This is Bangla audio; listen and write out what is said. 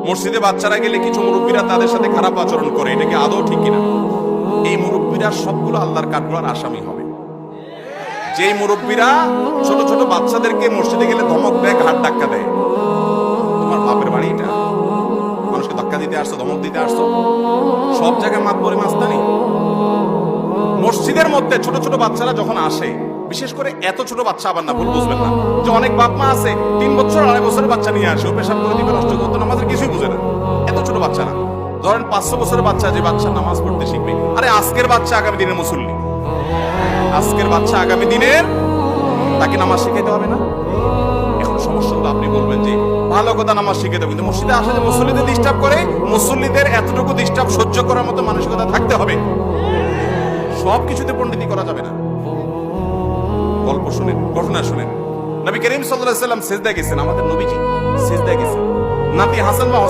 মসজিদে বাচ্চারা গেলে কিছু মুরব্বীরা তাদের সাথে খারাপ আচরণ করে, এটা কি আদৌ ঠিক কিনা? এই মুরব্বীরা সবগুলো আল্লাহর কাঠগড়ার আসামি হবে। যেই মুরব্বীরা ছোট ছোট বাচ্চাদেরকে মসজিদে গেলে ধমক দেয়, ঘাট ধাক্কা দেয়, তোমার বাপের বাড়ি এটা? মানুষকে ধাক্কা দিতে আসছো, ধমক দিতে আসছো? সব জায়গায় মাতবরি মাস্তানি। মসজিদের মধ্যে ছোট ছোট বাচ্চারা যখন আসে, বিশেষ করে এত ছোট বাচ্চা আবার না, ভুল বুঝবেন না, যে অনেক বাপ মা আছে 3 বছর 2.5 বছরের বাচ্চা নিয়ে আসে, ও পেশাব করে দিবে, নষ্ট করতো, নামাজের কিছুই বুঝে না। এত ছোট বাচ্চা না, ধরেন 500 বছরের বাচ্চা, যে বাচ্চা নামাজ পড়তে শিখবে। আরে আজকের বাচ্চা আগামী দিনের মুসল্লি, আজকের বাচ্চা আগামী দিনের, তাকে নামাজ শিখাইতে হবে না? এখন সমস্যা হলো, আপনি বলবেন যে ভালো কথা নামাজ শিখাইতে হবে, কিন্তু মসজিদে আসলে মুসল্লিদের ডিস্টার্ব করে, মুসল্লিদের এতটুকু ডিস্টার্ব সহ্য করার মতো মানসিকতা থাকতে হবে। সব কিছুতে পণ্ডিতি করা যাবে না। গল্প শুনেন, ঘটনা শুনেন। নবী করিম সাল্লাল্লাহু আলাইহি ওয়াসাল্লাম সিজদায় গেছেন, আমাদের নবীজি সিজদায় গেছেন, নাতি হাসান বা